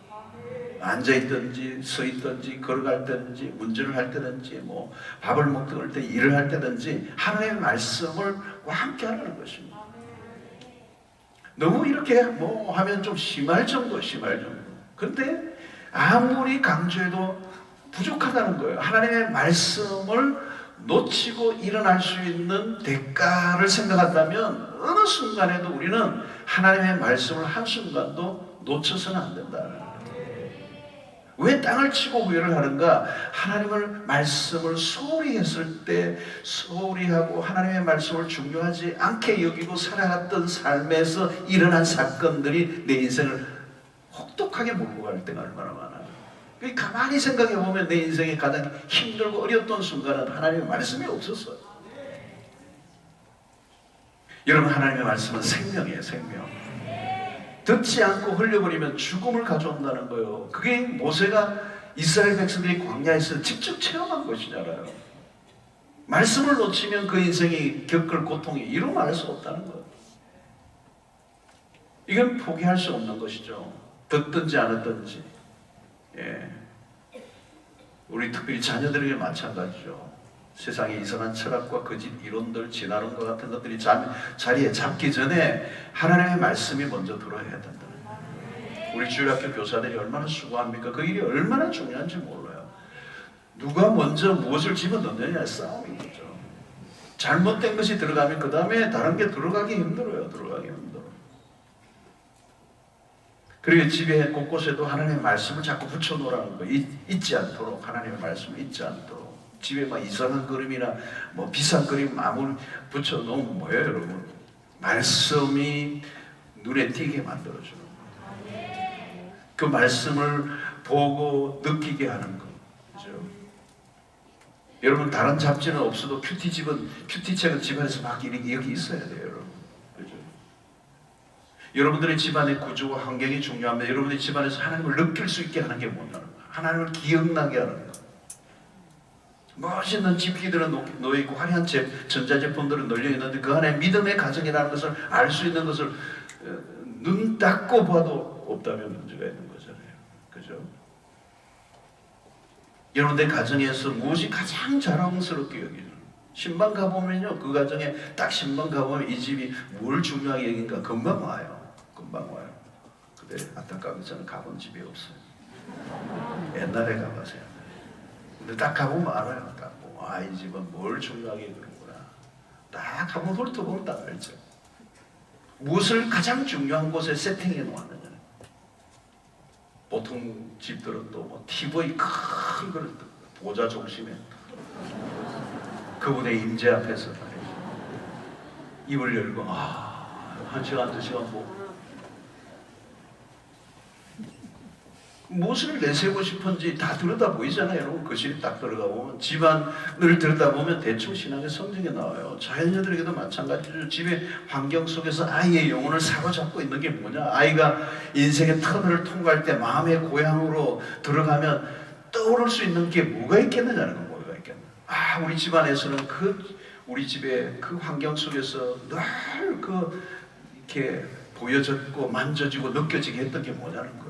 앉아있든지 서있든지 걸어갈 때든지 운전을 할 때든지 밥을 먹을 때 일을 할 때든지 하나님의 말씀을 함께 하라는 것입니다. 너무 이렇게 뭐 하면 좀 심할 정도. 근데 아무리 강조해도 부족하다는 거예요. 하나님의 말씀을 놓치고 일어날 수 있는 대가를 생각한다면 어느 순간에도 우리는 하나님의 말씀을 한순간도 놓쳐서는 안 된다. 왜 땅을 치고 구별을 하는가? 하나님의 말씀을 소홀히 했을 때, 소홀히 하고 하나님의 말씀을 중요하지 않게 여기고 살아갔던 삶에서 일어난 사건들이 내 인생을 혹독하게 몰고 갈 때가 얼마나 많아요. 가만히 생각해 보면 내 인생에 가장 힘들고 어려웠던 순간은 하나님의 말씀이 없었어요. 여러분, 하나님의 말씀은 생명이에요. 생명. 듣지 않고 흘려버리면 죽음을 가져온다는 거예요. 그게 모세가 이스라엘 백성들이 광야에서 직접 체험한 것이잖아요. 말씀을 놓치면 그 인생이 겪을 고통이 이루 말할 수 없다는 거예요. 이건 포기할 수 없는 것이죠. 듣든지 안 듣든지. 예. 우리 특별히 자녀들에게 마찬가지죠. 세상에 이상한 철학과 거짓 이론들, 진화론과 같은 것들이 자리에 잡기 전에 하나님의 말씀이 먼저 들어야 된다. 우리 주일학교 교사들이 얼마나 수고합니까? 그 일이 얼마나 중요한지 몰라요. 누가 먼저 무엇을 집어넣느냐의 싸움인 거죠. 잘못된 것이 들어가면 그 다음에 다른 게 들어가기 힘들어요. 그리고 집에 곳곳에도 하나님의 말씀을 자꾸 붙여놓으라는 거예요. 잊지 않도록, 하나님의 말씀을 잊지 않도록. 집에 막 이상한 그림이나 뭐 비싼 그림 아무리 붙여놓으면 뭐예요, 여러분? 말씀이 눈에 띄게 만들어주는 거예요. 그 말씀을 보고 느끼게 하는 거. 그죠? 여러분, 다른 잡지는 없어도 큐티책은 집안에서 막 여기 있어야 돼요, 여러분. 그죠? 여러분들의 집안의 구조와 환경이 중요합니다. 여러분의 집안에서 하나님을 느낄 수 있게 하는 게 뭐냐는 거예요. 하나님을 기억나게 하는 거예요. 멋있는 집기들은 놓여있고 화려한 전자제품들은 널려있는데 그 안에 믿음의 가정이라는 것을 알 수 있는 것을 눈 닫고 봐도 없다면 문제가 있는 거잖아요. 그죠? 여러분들 가정에서 무엇이 가장 자랑스럽게 여기는? 신방 가보면요, 그 가정에 딱 신방 가보면 이 집이 뭘 중요하게 여긴가 금방 와요. 근데 안타깝게 저는 가본 집이 없어요. 옛날에 가봤어요. 근데 딱 가보면 알아요. 딱 보면 이 집은 뭘 중요하게 그런구나. 딱 한번 훑어보면 딱 알죠. 무엇을 가장 중요한 곳에 세팅해 놓았느냐. 보통 집들은 또 뭐 TV 큰 걸 보좌 중심에 그분의 임재 앞에서 입을 열고 1시간 2시간 보고 무엇을 내세우고 싶은지 다 들여다 보이잖아요. 여러분, 거실에 딱 들어가 보면 집안을 들여다 보면 대충 신앙의 성경에 나와요. 자녀들에게도 마찬가지죠. 집의 환경 속에서 아이의 영혼을 사로잡고 있는 게 뭐냐? 아이가 인생의 터널을 통과할 때 마음의 고향으로 들어가면 떠오를 수 있는 게 뭐가 있겠느냐는 건 뭐가 있겠나? 우리 집안에서는 우리 집의 그 환경 속에서 늘 이렇게 보여졌고 만져지고 느껴지게 했던 게 뭐냐는 거예요.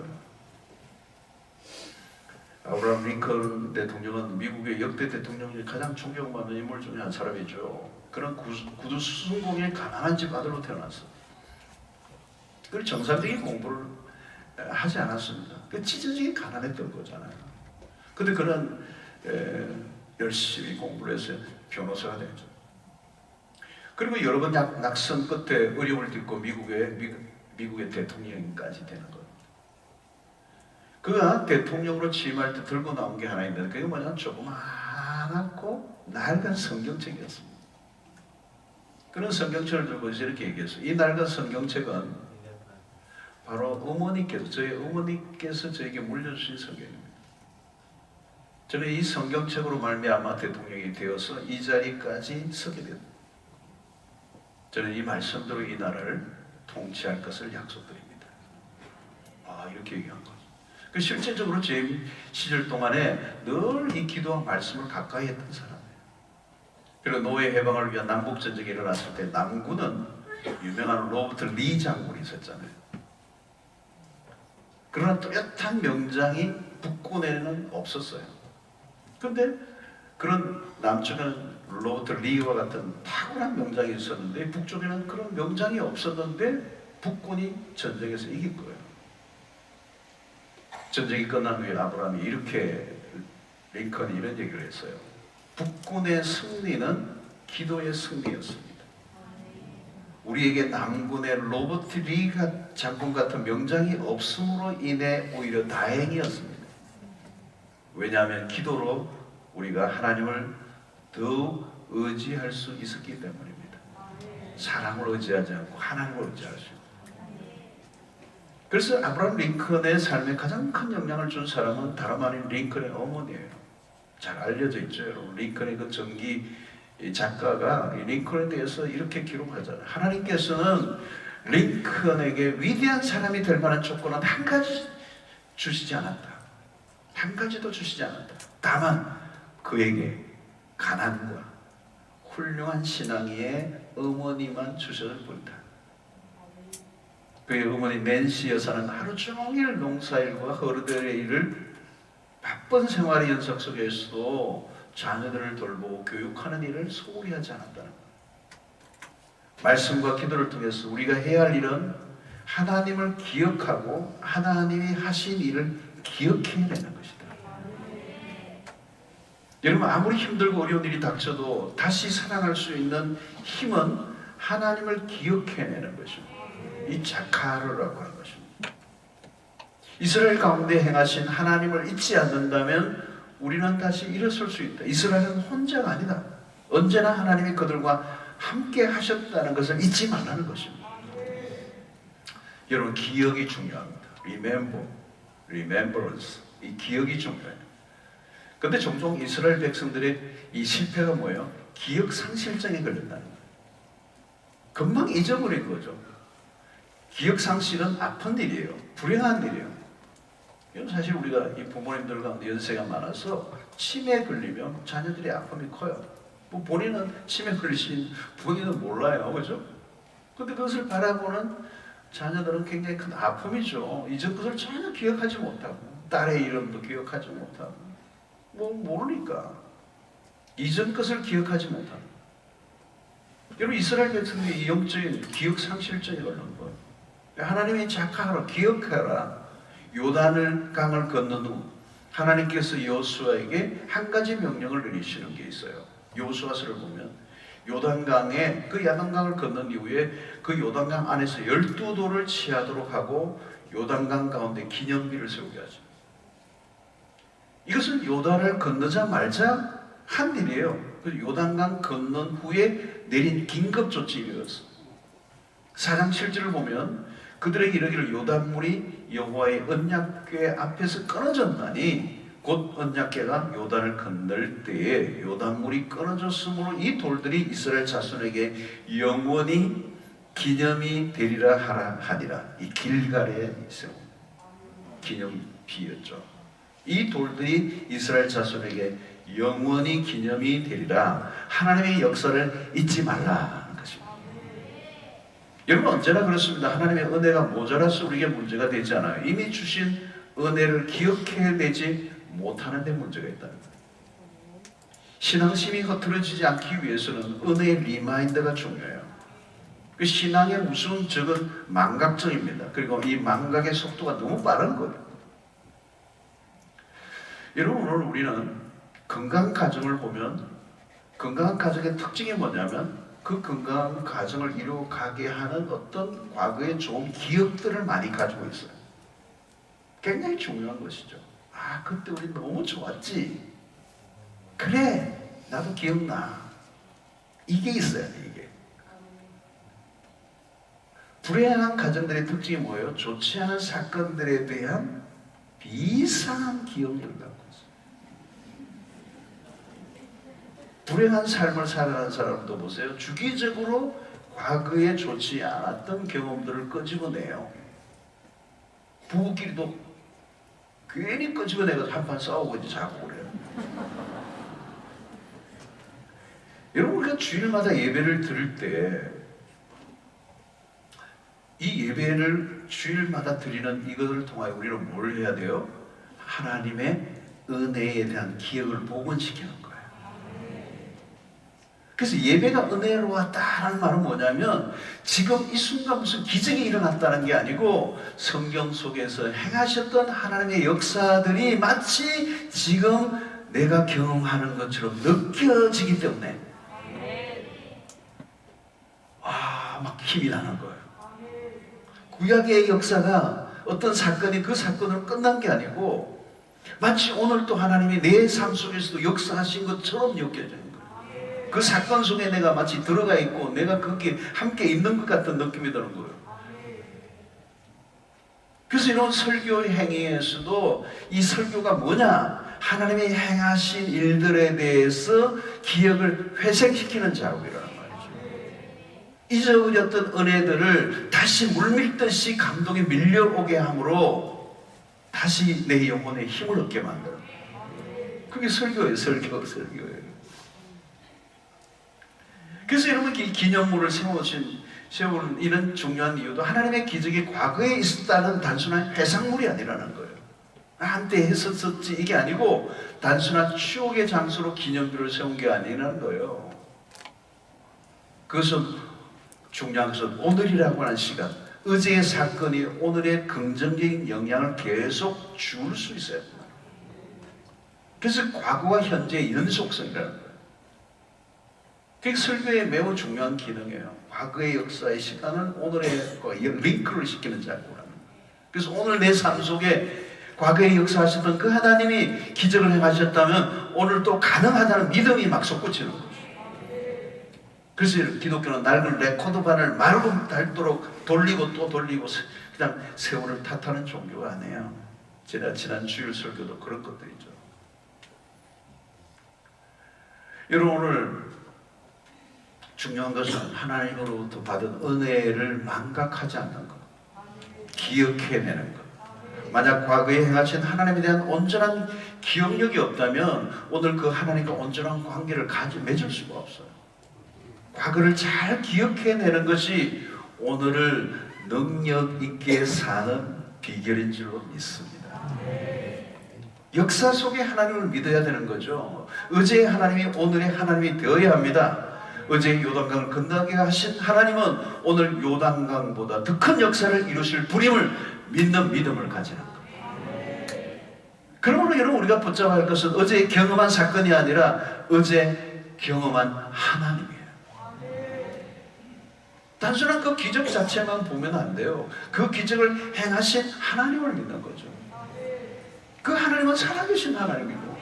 아브라함 링컨 대통령은 미국의 역대 대통령 중에 가장 존경받는 인물 중에 한 사람이죠. 그런 구두 수순공의 가난한 집 아들로 태어났어. 그 정상적인 공부를 하지 않았습니다. 그 찢어지게 가난했던 거잖아요. 근데 그는 열심히 공부를 해서 변호사가 됐죠. 그리고 여러 번 낙선 끝에 어려움을 딛고 미국의 대통령까지 되는 거예요. 그가 대통령으로 취임할 때 들고 나온 게 하나 있는데 그게 뭐냐면 조그맣고 낡은 성경책이었습니다. 그런 성경책을 들고 이렇게 얘기했어요. 이 낡은 성경책은 바로 저희 어머니께서 저에게 물려주신 성경입니다. 저는 이 성경책으로 말미암아 대통령이 되어서 이 자리까지 서게 됩니다. 저는 이 말씀대로 이 나라를 통치할 것을 약속드립니다. 이렇게 얘기한 거죠. 실제적으로 제 시절 동안에 늘 이 기도와 말씀을 가까이 했던 사람이에요. 그리고 노예 해방을 위한 남북전쟁이 일어났을 때 남군은 유명한 로버트 리 장군이 있었잖아요. 그러나 뚜렷한 명장이 북군에는 없었어요. 그런데 그런 남쪽에는 로버트 리와 같은 탁월한 명장이 있었는데 북쪽에는 그런 명장이 없었는데 북군이 전쟁에서 이긴 거예요. 전쟁이 끝난 후에 아브라함이 이렇게 링컨이 이런 얘기를 했어요. 북군의 승리는 기도의 승리였습니다. 우리에게 남군의 로버트 리 장군 같은 명장이 없음으로 인해 오히려 다행이었습니다. 왜냐하면 기도로 우리가 하나님을 더욱 의지할 수 있었기 때문입니다. 사람을 의지하지 않고 하나님을 의지할 수 있습니다. 그래서 아브라함 링컨의 삶에 가장 큰 영향을 준 사람은 다름 아닌 링컨의 어머니예요. 잘 알려져 있죠, 여러분. 링컨의 그 전기 작가가 링컨에 대해서 이렇게 기록하잖아요. 하나님께서는 링컨에게 위대한 사람이 될 만한 조건은 한 가지 주시지 않았다. 한 가지도 주시지 않았다. 다만 그에게 가난과 훌륭한 신앙의 어머니만 주셨을 뿐이다. 그의 어머니 낸시 여사는 하루 종일 농사일과 어르들의 일을 바쁜 생활의 연속 속에서도 자녀들을 돌보고 교육하는 일을 소홀히 하지 않았다는 것. 말씀과 기도를 통해서 우리가 해야 할 일은 하나님을 기억하고 하나님이 하신 일을 기억해내는 것이다. 여러분, 아무리 힘들고 어려운 일이 닥쳐도 다시 살아날 수 있는 힘은 하나님을 기억해내는 것입니다. 이 자카르라고 하는 것입니다. 이스라엘 가운데 행하신 하나님을 잊지 않는다면 우리는 다시 일어설 수 있다. 이스라엘은 혼자가 아니다. 언제나 하나님이 그들과 함께 하셨다는 것을 잊지 말라는 것입니다. 여러분, 기억이 중요합니다. remembrance. 이 기억이 중요해요. 근데 종종 이스라엘 백성들의 이 실패가 뭐예요? 기억 상실증에 걸린다는 거예요. 금방 잊어버린 거죠. 기억 상실은 아픈 일이에요. 불행한 일이에요. 사실 우리가 이 부모님들 가운데 연세가 많아서 치매에 걸리면 자녀들의 아픔이 커요. 뭐 본인은 치매 걸리신 본인은 몰라요, 그죠? 근데 그것을 바라보는 자녀들은 굉장히 큰 아픔이죠. 이전 것을 전혀 기억하지 못하고 딸의 이름도 기억하지 못하고 뭐 모르니까 이전 것을 기억하지 못하고. 여러분, 이스라엘 백성들이 이 영적인 기억 상실증에 걸린 거예요. 하나님의 자카하라, 기억하라. 요단을 강을 건넌 후 하나님께서 여호수아에게 한 가지 명령을 내리시는 게 있어요. 여호수아서를 보면 요단강에 그 야단강을 건넌 이후에 그 요단강 안에서 12돌을 취하도록 하고 요단강 가운데 기념비를 세우게 하죠. 이것은 요단을 건너자 말자 한 일이에요. 요단강 건넌 후에 내린 긴급조치이었어. 4장 7절을 보면 그들에게 이르기를 요단물이 여호와의 언약궤 앞에서 끊어졌나니 곧 언약궤가 요단을 건널 때에 요단물이 끊어졌으므로 이 돌들이 이스라엘 자손에게 영원히 기념이 되리라 하니라. 이 길갈에 세운 기념비였죠. 이 돌들이 이스라엘 자손에게 영원히 기념이 되리라. 하나님의 역사를 잊지 말라. 여러분, 언제나 그렇습니다. 하나님의 은혜가 모자라서 우리에게 문제가 되지 않아요. 이미 주신 은혜를 기억해내지 못하는 데 문제가 있다는 거예요. 신앙심이 흐트러지지 않기 위해서는 은혜의 리마인더가 중요해요. 그 신앙의 무서운 적은 망각증입니다. 그리고 이 망각의 속도가 너무 빠른 거예요. 여러분, 오늘 우리는 건강한 가정을 보면 건강한 가정의 특징이 뭐냐면 그 건강한 가정을 이루어가게 하는 어떤 과거의 좋은 기억들을 많이 가지고 있어요. 굉장히 중요한 것이죠. 아, 그때 우리 너무 좋았지. 그래, 나도 기억나. 이게 있어야 돼, 이게. 불행한 가정들의 특징이 뭐예요? 좋지 않은 사건들에 대한 비상한 기억들을 갖고 있어요. 불행한 삶을 살아가는 사람도 보세요. 주기적으로 과거에 좋지 않았던 경험들을 끄집어내요. 부부끼리도 괜히 끄집어내서 한판 싸우고 이제 자고 그래요. 여러분, 우리가 주일마다 예배를 드릴 때 이 예배를 주일마다 드리는 이것을 통하여 우리는 뭘 해야 돼요? 하나님의 은혜에 대한 기억을 복원시키는 거예요. 그래서 예배가 은혜로 왔다라는 말은 뭐냐면 지금 이 순간 무슨 기적이 일어났다는 게 아니고 성경 속에서 행하셨던 하나님의 역사들이 마치 지금 내가 경험하는 것처럼 느껴지기 때문에 막 힘이 나는 거예요. 구약의 역사가 어떤 사건이 그 사건으로 끝난 게 아니고 마치 오늘 또 하나님이 내 삶 속에서도 역사하신 것처럼 느껴지는 거예요. 그 사건 속에 내가 마치 들어가 있고 내가 거기에 함께 있는 것 같은 느낌이 드는 거예요. 그래서 이런 설교 행위에서도 이 설교가 뭐냐? 하나님이 행하신 일들에 대해서 기억을 회생시키는 작업이라는 말이죠. 잊어버렸던 은혜들을 다시 물밀듯이 감동이 밀려오게 함으로 다시 내 영혼에 힘을 얻게 만들어요. 그게 설교예요. 설교예요. 그래서 여러분 이 기념물을 세우는 이런 중요한 이유도 하나님의 기적이 과거에 있었다는 단순한 회상물이 아니라는 거예요. 한때 했었지 이게 아니고 단순한 추억의 장소로 기념비를 세운 게 아니라는 거예요. 그것은 중요한 것은 오늘이라고 하는 시간, 어제의 사건이 오늘의 긍정적인 영향을 계속 줄 수 있어야 합니다. 그래서 과거와 현재의 연속성이라는 거예요. 그게 설교의 매우 중요한 기능이에요. 과거의 역사의 시간은 오늘의 링크를 시키는 작업을 합니다. 그래서 오늘 내 삶 속에 과거에 역사하셨던 그 하나님이 기적을 행하셨다면 오늘 또 가능하다는 믿음이 막 솟구치는 거죠. 그래서 기독교는 낡은 레코드판을 말고 닳도록 돌리고 또 돌리고 그냥 세월을 탓하는 종교가 아니에요. 지난 주일 설교도 그런 것들이죠. 여러분 오늘 중요한 것은 하나님으로부터 받은 은혜를 망각하지 않는 것, 기억해내는 것. 만약 과거에 행하신 하나님에 대한 온전한 기억력이 없다면 오늘 그 하나님과 온전한 관계를 맺을 수가 없어요. 과거를 잘 기억해내는 것이 오늘을 능력 있게 사는 비결인 줄로 믿습니다. 역사 속에 하나님을 믿어야 되는 거죠. 어제의 하나님이 오늘의 하나님이 되어야 합니다. 어제 요단강을 건너게 하신 하나님은 오늘 요단강보다 더 큰 역사를 이루실 분임을 믿는 믿음을 가지는 거예요. 그러므로 여러분 우리가 붙잡아야 할 것은 어제 경험한 사건이 아니라 어제 경험한 하나님이에요. 단순한 그 기적 자체만 보면 안 돼요. 그 기적을 행하신 하나님을 믿는 거죠. 그 하나님은 살아계신 하나님이고,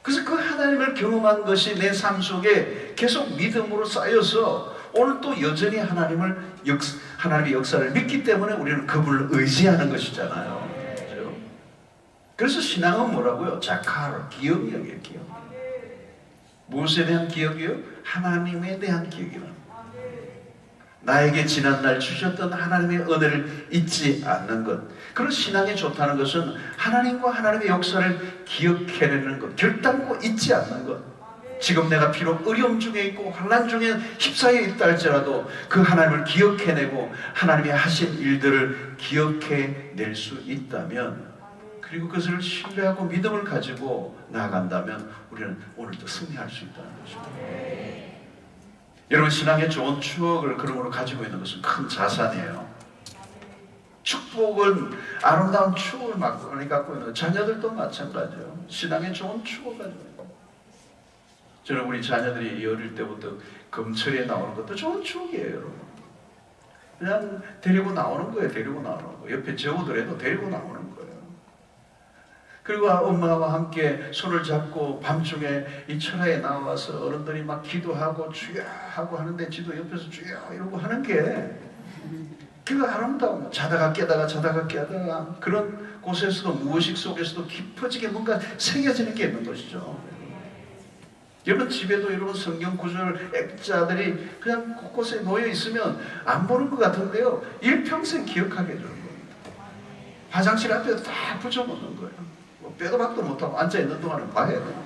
그래서 그 하나님을 경험한 것이 내 삶 속에 계속 믿음으로 쌓여서 오늘 또 여전히 하나님의 역사를 믿기 때문에 우리는 그분을 의지하는 것이잖아요. 그렇죠? 그래서 신앙은 뭐라고요? 자카르, 기억력이에요. 기억. 무엇에 대한 기억이요? 하나님에 대한 기억이라는. 나에게 지난날 주셨던 하나님의 은혜를 잊지 않는 것. 그런 신앙이 좋다는 것은 하나님과 하나님의 역사를 기억해내는 것, 결단코 잊지 않는 것. 지금 내가 비록 어려움 중에 있고 환난 중에 휩싸여 있다 할지라도 그 하나님을 기억해내고 하나님이 하신 일들을 기억해낼 수 있다면, 그리고 그것을 신뢰하고 믿음을 가지고 나아간다면 우리는 오늘도 승리할 수 있다는 것입니다. 여러분 신앙의 좋은 추억을 그러므로 가지고 있는 것은 큰 자산이에요. 축복은 아름다운 추억을 많이 갖고 있는 자녀들도 마찬가지예요. 신앙의 좋은 추억을 가지고 있는. 저는 우리 자녀들이 어릴 때부터 금철에 나오는 것도 좋은 추억이에요. 여러분. 그냥 데리고 나오는 거예요. 데리고 나오는 거. 옆에 재우더라도 데리고 나오는 거예요. 그리고 엄마와 함께 손을 잡고 밤중에 이 철야에 나와서 어른들이 막 기도하고 주여 하고 하는데 지도 옆에서 주여 이러고 하는 게 그 아름다운, 자다가 깨다가 자다가 깨다가 그런 곳에서도 무의식 속에서도 깊어지게 뭔가 새겨지는 게 있는 것이죠. 여러분 집에도 여러분 성경 구절 액자들이 그냥 곳곳에 놓여 있으면 안 보는 것 같은데요, 일평생 기억하게 해주는 겁니다. 화장실 앞에 딱 붙여놓는 거예요. 빼도 박도 못하고 앉아있는 동안은 봐야 돼요.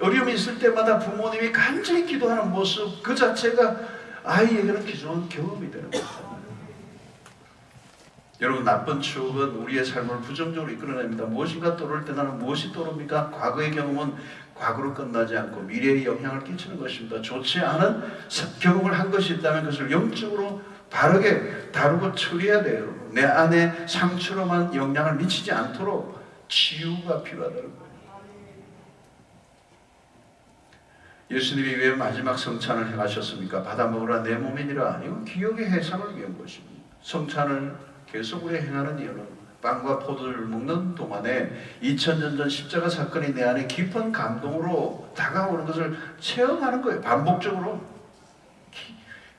어려움이 있을 때마다 부모님이 간절히 기도하는 모습 그 자체가 아이에게는 귀중한 경험이 되는 거죠. 여러분, 나쁜 추억은 우리의 삶을 부정적으로 이끌어냅니다. 무엇인가 떠오를 때 나는 무엇이 떠오릅니까? 과거의 경험은 과거로 끝나지 않고 미래에 영향을 끼치는 것입니다. 좋지 않은 경험을 한 것이 있다면 그것을 영적으로 바르게 다루고 처리해야 돼요. 내 안에 상처로만 영향을 미치지 않도록 치유가 필요하다는 거예요. 예수님이 왜 마지막 성찬을 행하셨습니까? 받아먹으라 내 몸이니라. 이건 기억의 해상을 위한 것입니다. 성찬을 계속 우리 행하는 이유는 빵과 포도를 먹는 동안에 2000년 전 십자가 사건이 내 안에 깊은 감동으로 다가오는 것을 체험하는 거예요. 반복적으로.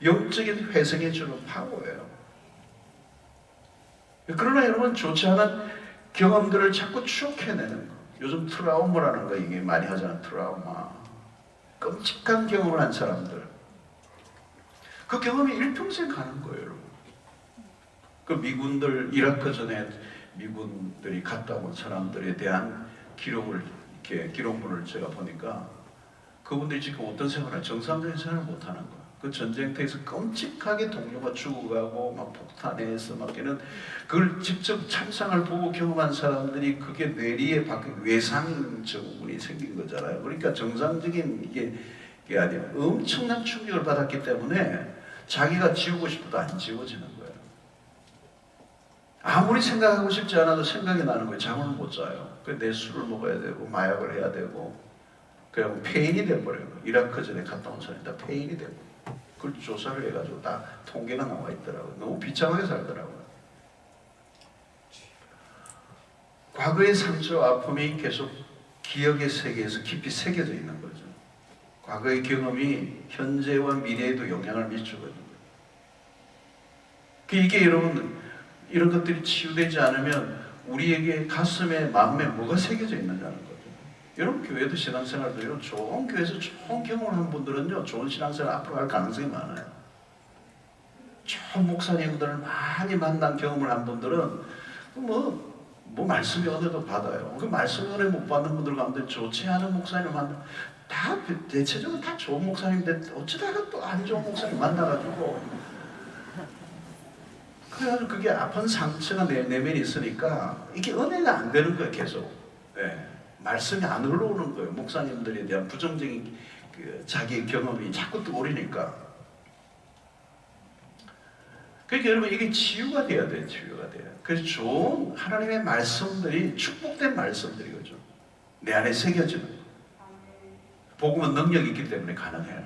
영적인 회생해 주는 파워예요. 그러나 여러분, 좋지 않은 경험들을 자꾸 추억해내는 거. 요즘 트라우마라는 거 이게 많이 하잖아요. 트라우마. 끔찍한 경험을 한 사람들. 그 경험이 일평생 가는 거예요, 여러분. 그 미군들, 이라크 전에 미군들이 갔다 온 사람들에 대한 기록물을 제가 보니까 그분들이 지금 어떤 생활을, 정상적인 생활을 못 하는 거예요. 그 전쟁터에서 끔찍하게 동료가 죽어가고 막 폭탄에서 막 걔는 그걸 직접 참상을 보고 경험한 사람들이 그게 뇌리에 박힌 외상 증후군이 생긴 거잖아요. 그러니까 정상적인 이게 아니에요. 엄청난 충격을 받았기 때문에 자기가 지우고 싶어도 안 지워지는 거예요. 아무리 생각하고 싶지 않아도 생각이 나는 거예요. 잠을 못 자요. 내 술을 먹어야 되고 마약을 해야 되고 그냥 폐인이 돼버려요. 이라크 전에 갔다 온 사람이 다 폐인이 되고. 그걸 조사를 해가지고 다 통계가 나와 있더라고요. 너무 비참하게 살더라고요. 과거의 상처와 아픔이 계속 기억의 세계에서 깊이 새겨져 있는 거죠. 과거의 경험이 현재와 미래에도 영향을 미치거든요. 이게 여러분, 이런 것들이 치유되지 않으면 우리에게 가슴에 마음에 뭐가 새겨져 있느냐는 거죠. 여러분, 교회도 신앙생활도 이런 좋은 교회에서 좋은 경험을 한 분들은요, 좋은 신앙생활 앞으로 갈 가능성이 많아요. 좋은 목사님들을 많이 만난 경험을 한 분들은 뭐 말씀의 은혜도 받아요. 그 말씀의 은혜 못 받는 분들 가운데 좋지 않은 목사님을 다 대체적으로 다 좋은 목사님인데 어쩌다가 또 안 좋은 목사님 만나가지고 그래가지고 그게 아픈 상처가 내 내면에 있으니까 이게 은혜가 안 되는 거예요. 계속. 네. 말씀이 안 흘러오는 거예요. 목사님들에 대한 부정적인 자기의 경험이 자꾸 떠오르니까. 그러니까 여러분, 이게 치유가 돼야 돼요. 치유가 돼요. 그래서 좋은 하나님의 말씀들이 축복된 말씀들이거죠. 내 안에 새겨지는 거. 복음은 능력이 있기 때문에 가능해요.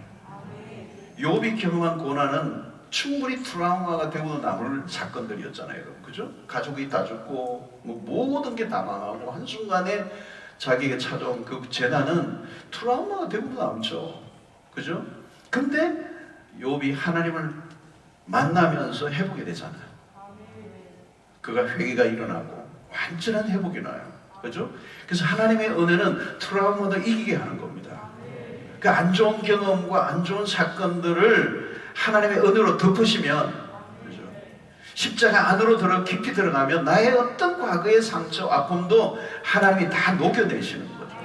욥이 경험한 고난은 충분히 트라우마가 되고 남을 사건들이었잖아요. 그죠? 가족이 다 죽고 모든 게 다 망하고 한순간에 자기가 찾아온 그 재난은 트라우마가 되고 남죠. 그죠? 근데 욥이 하나님을 만나면서 회복이 되잖아요. 그가 회개가 일어나고 완전한 회복이 나요. 그죠? 그래서 하나님의 은혜는 트라우마도 이기게 하는 겁니다. 그 안 좋은 경험과 안 좋은 사건들을 하나님의 은혜로 덮으시면, 그죠? 십자가 안으로 깊이 들어가면 나의 어떤 과거의 상처, 아픔도 하나님이 다 녹여내시는 거죠.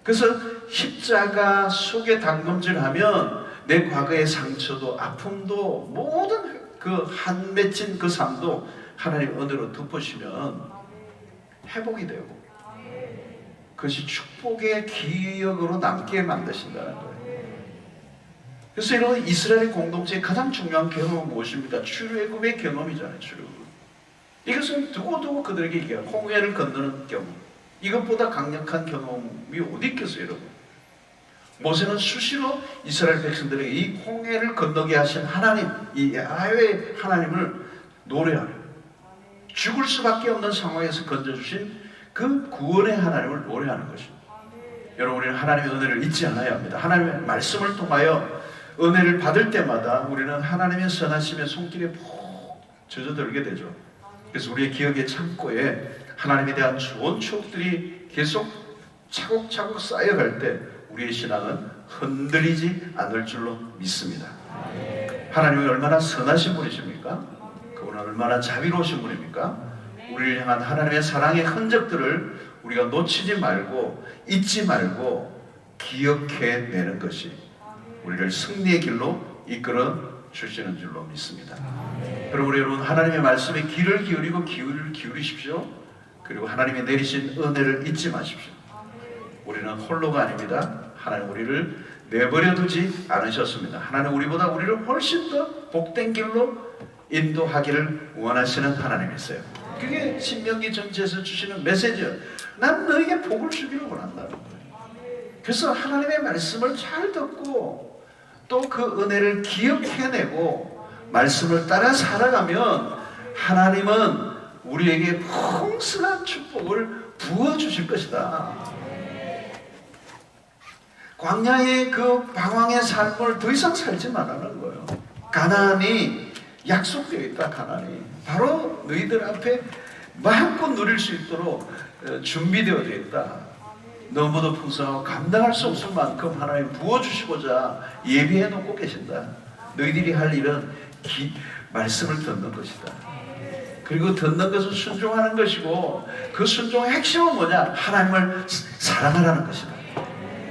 그래서 십자가 속에 담금질하면 내 과거의 상처도 아픔도 모든 그 한 맺힌 그 삶도 하나님의 은혜로 덮으시면 회복이 되고 그것이 축복의 기억으로 남게 만드신다는 거예요. 그래서 여러분, 이스라엘 공동체의 가장 중요한 경험은 무엇입니까? 출애굽의 경험이잖아요. 출애굽. 이것은 두고두고 그들에게 얘기해요. 홍해를 건너는 경험. 이것보다 강력한 경험이 어디 있겠어요, 여러분? 모세는 수시로 이스라엘 백성들에게 이 홍해를 건너게 하신 하나님, 이 야훼 하나님을 노래하는, 죽을 수밖에 없는 상황에서 건져주신 그 구원의 하나님을 노래하는 것입니다. 여러분, 우리는 하나님의 은혜를 잊지 않아야 합니다. 하나님의 말씀을 통하여 은혜를 받을 때마다 우리는 하나님의 선하심의 손길에 푹 젖어들게 되죠. 그래서 우리의 기억의 창고에 하나님에 대한 좋은 추억들이 계속 차곡차곡 쌓여갈 때 우리의 신앙은 흔들리지 않을 줄로 믿습니다. 하나님이 얼마나 선하신 분이십니까? 그분은 얼마나 자비로우신 분입니까? 우리를 향한 하나님의 사랑의 흔적들을 우리가 놓치지 말고 잊지 말고 기억해내는 것이 우리를 승리의 길로 이끌어 주시는 줄로 믿습니다. 그럼 우리 여러분 하나님의 말씀에 귀를 기울이고 기울이십시오. 그리고 하나님이 내리신 은혜를 잊지 마십시오. 우리는 홀로가 아닙니다. 하나님 우리를 내버려 두지 않으셨습니다. 하나님 우리보다 우리를 훨씬 더 복된 길로 인도하기를 원하시는 하나님이세요. 그게 신명기 전체에서 주시는 메시지예요. 난 너에게 복을 주기를 원한다는 거예요. 그래서 하나님의 말씀을 잘 듣고 또 그 은혜를 기억해내고 말씀을 따라 살아가면 하나님은 우리에게 풍성한 축복을 부어주실 것이다. 광야의 그 방황의 삶을 더 이상 살지 말라는 거예요. 가나안이 약속되어 있다. 가나안이 바로 너희들 앞에 마음껏 누릴 수 있도록 준비되어 있다. 너무도 풍성하고 감당할 수 없을 만큼 하나님 부어주시고자 예비해 놓고 계신다. 너희들이 할 일은 말씀을 듣는 것이다. 그리고 듣는 것은 순종하는 것이고 그 순종의 핵심은 뭐냐? 하나님을 사랑하라는 것이다.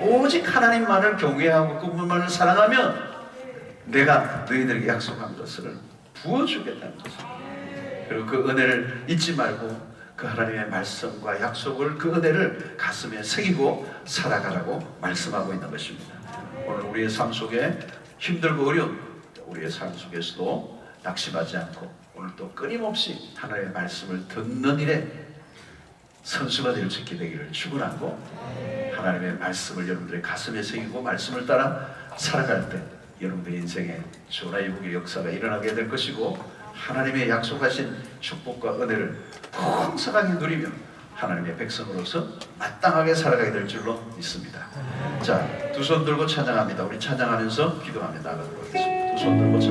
오직 하나님만을 경외하고 그분만을 사랑하면 내가 너희들에게 약속한 것을 부어주겠다는 것이다. 그리고 그 은혜를 잊지 말고 그 하나님의 말씀과 약속을 그 은혜를 가슴에 새기고 살아가라고 말씀하고 있는 것입니다. 오늘 우리의 삶 속에 힘들고 어려운 우리의 삶 속에서도 낙심하지 않고 오늘 또 끊임없이 하나님의 말씀을 듣는 일에 선수가 될 수 있게 되기를 축원하고 하나님의 말씀을 여러분들의 가슴에 새기고 말씀을 따라 살아갈 때 여러분들의 인생에 조나이복의 역사가 일어나게 될 것이고 하나님의 약속하신 축복과 은혜를 풍성하게 누리며 하나님의 백성으로서 마땅하게 살아가게 될 줄로 믿습니다. 자, 두 손 들고 찬양합니다. 우리 찬양하면서 기도하며 나가도록 하겠습니다. 두 손 들고 찬양.